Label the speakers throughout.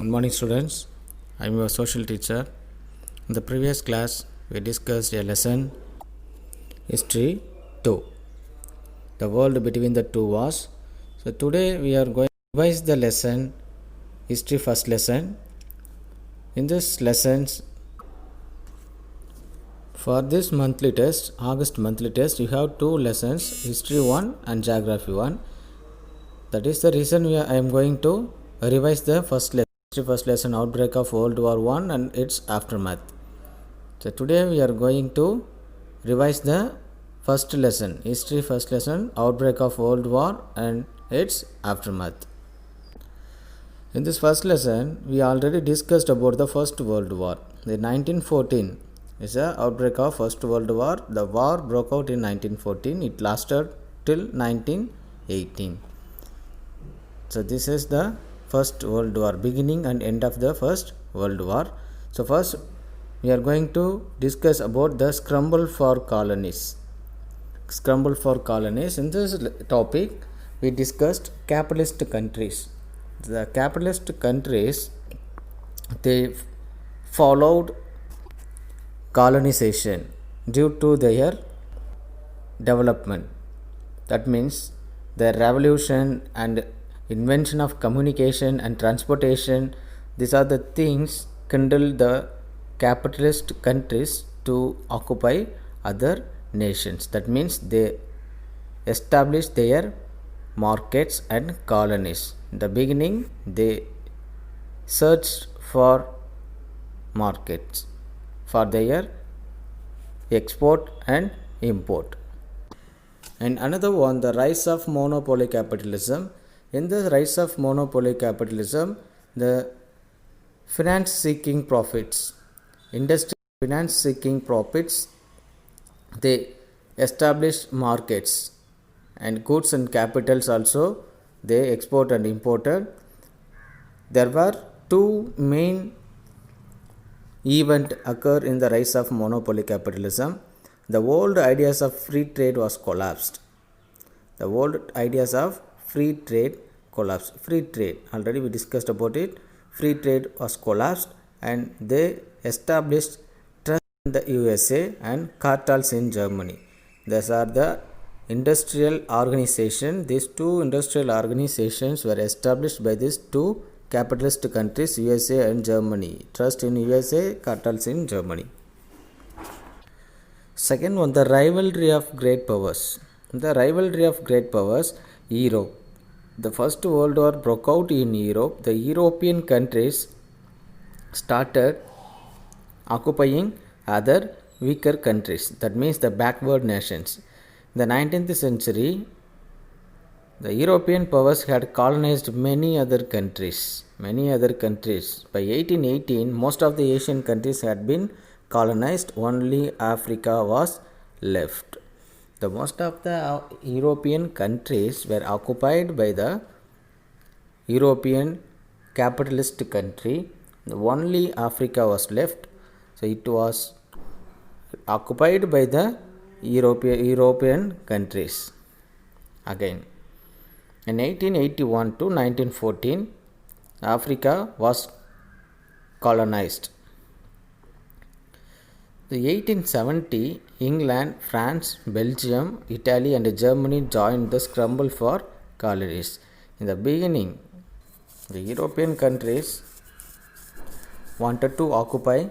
Speaker 1: Good morning, students. I am your social teacher. In the previous class, we discussed a lesson History 2. The world between the two wars. So, today we are going to revise the lesson History first lesson. In this lessons, for this monthly test, August monthly test, you have two lessons History 1 and Geography 1. That is the reason I am going to revise the first lesson outbreak of World War I and its aftermath. So today we are going to revise the first lesson, history first lesson, outbreak of World War and its aftermath. In this first lesson, we already discussed about the First World War. The 1914 is the outbreak of First World War. The war broke out in 1914. It lasted till 1918. So this is the First World War, beginning and end of the First World War. So first we are going to discuss about the scramble for colonies. Scramble for colonies. In this topic, we discussed capitalist countries. The capitalist countries, they followed colonization due to their development. That means the revolution and invention of communication and transportation, these are the things kindled the capitalist countries to occupy other nations. That means they established their markets and colonies. In the beginning, they searched for markets for their export and import. And another one, the rise of monopoly capitalism. In the rise of monopoly capitalism, the finance seeking profits, industry finance seeking profits, they established markets and goods and capitals also they export and imported. There were two main events occur in the rise of monopoly capitalism. The old ideas of free trade was collapsed. The old ideas of free trade collapsed. Free trade, already we discussed about it. Free trade was collapsed and they established trust in the USA and cartels in Germany. These are the industrial organization. These two industrial organizations were established by these two capitalist countries, USA and Germany. Trust in USA, cartels in Germany. Second one, the rivalry of great powers. The rivalry of great powers, Europe. The First World War broke out in Europe. The European countries started occupying other weaker countries. That means the backward nations. In the 19th century, the European powers had colonized many other countries. By 1818, most of the Asian countries had been colonized. Only Africa was left. The most of the European countries were occupied by the European capitalist country. Only Africa was left. So it was occupied by the European countries. Again, in 1881 to 1914, Africa was colonized. In 1870, England, France, Belgium, Italy and Germany joined the scramble for colonies. In the beginning, the European countries wanted to occupy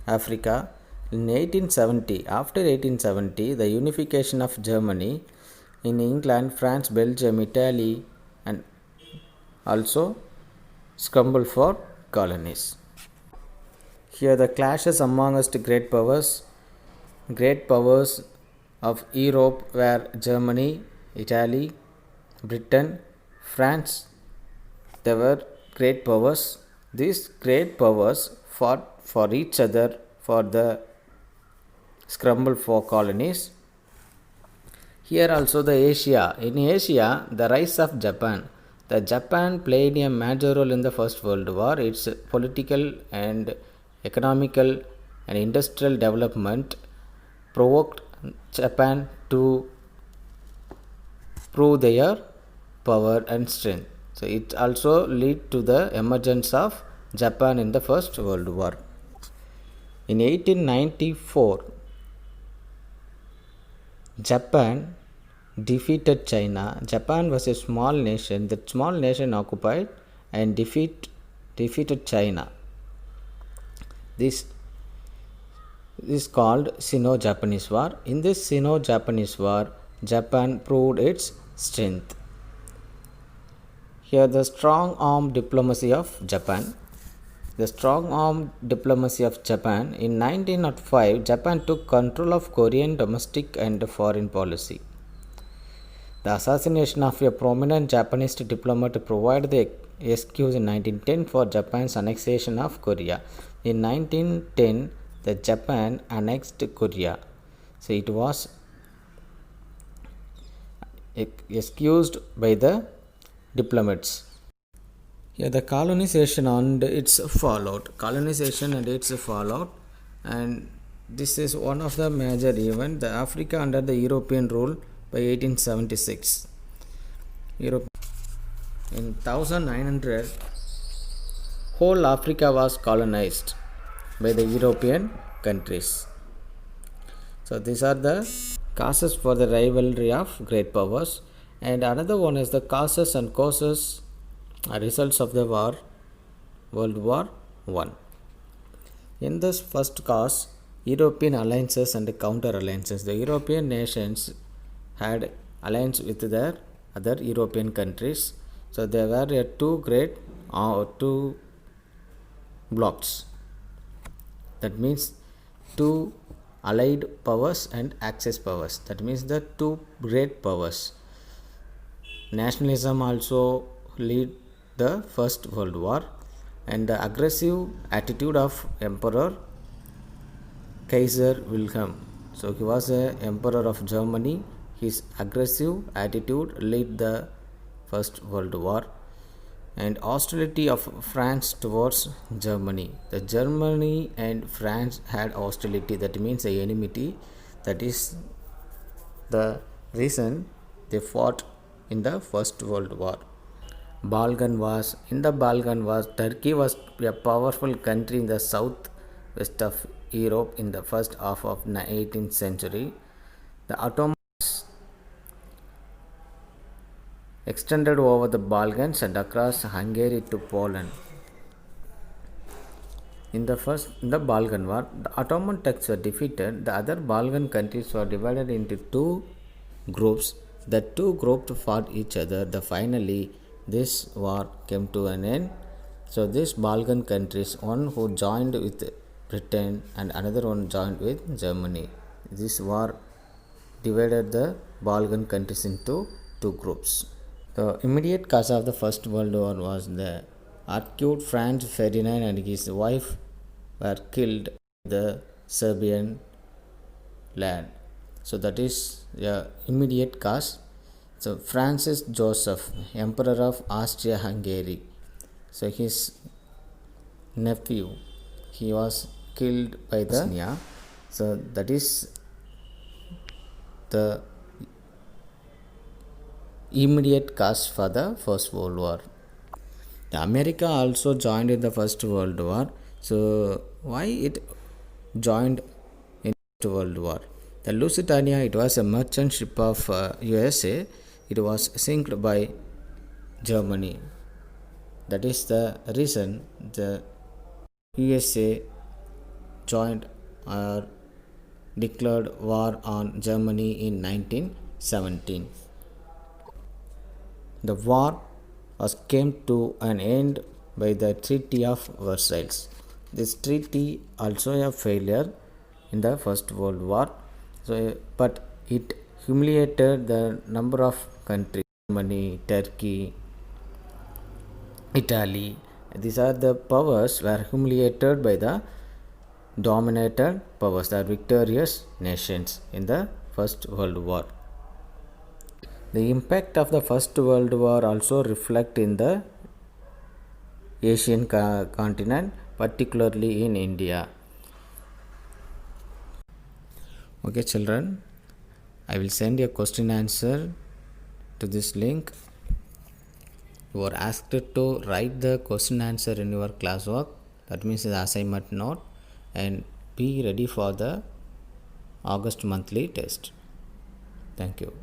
Speaker 1: Africa. In 1870, after 1870, the unification of Germany in England, France, Belgium, Italy and also scramble for colonies. Here the clashes amongst great powers. Great powers of Europe were Germany, Italy, Britain, France. They were great powers. These great powers fought for each other for the scramble for colonies. Here also the Asia. In Asia, the rise of Japan. The Japan played a major role in the First World War. Its political and economical and industrial development provoked Japan to prove their power and strength. So it also led to the emergence of Japan in the First World War. In 1894, Japan defeated China. Japan was a small nation. That small nation occupied and defeated China. This is called Sino-Japanese War. In this Sino-Japanese War, Japan proved its strength. Here the strong arm diplomacy of Japan. The strong arm diplomacy of Japan. In 1905, Japan took control of Korean domestic and foreign policy. The assassination of a prominent Japanese diplomat provided the excuse in 1910 for Japan's annexation of Korea. In 1910, the Japan annexed Korea. So it was excused by the diplomats. Here the colonization and its fallout. And this is one of the major events. The Africa under the European rule by 1876. In 1900, whole Africa was colonized by the European countries. So these are the causes for the rivalry of great powers. And another one is the causes and causes results of the war, World War I. In this first cause, European alliances and counter alliances. The European nations had alliance with their other European countries. So there were two blocks. That means two allied powers and axis powers. That means the two great powers. Nationalism also led the First World War, and the aggressive attitude of Emperor Kaiser Wilhelm. So he was a emperor of Germany. His aggressive attitude led the First World War. And hostility of France towards Germany. The Germany and France had hostility, that means a enmity. That is the reason they fought in the First World War. Balkan Wars. In the Balkan Wars, Turkey was a powerful country in the southwest of Europe in the first half of the 18th century. The Ottomans extended over the Balkans and across Hungary to Poland. In the Balkan War, the Ottoman Turks were defeated. The other Balkan countries were divided into two groups. The two groups fought each other. Finally, this war came to an end. So these Balkan countries, one who joined with Britain and another one joined with Germany. This war divided the Balkan countries into two groups. The immediate cause of the First World War was the Archduke Franz Ferdinand and his wife were killed in the Serbian land. So that is the immediate cause. So Francis Joseph, Emperor of Austria-Hungary. So his nephew, he was killed by the Bosnia. So that is the immediate cause for the First World War. America also joined in the First World War. So why it joined in the First World War? The Lusitania, it was a merchant ship of USA. It was sunk by Germany. That is the reason the USA joined or declared war on Germany in 1917. The war came to an end by the Treaty of Versailles. This treaty also a failure in the First World War. So, but it humiliated the number of countries: Germany, Turkey, Italy. These are the powers were humiliated by the dominated powers, the victorious nations in the First World War. The impact of the First World War also reflect in the Asian continent, particularly in India. Okay children, I will send a question answer to this link. You are asked to write the question answer in your classwork, that means the assignment note, and be ready for the August monthly test. Thank you.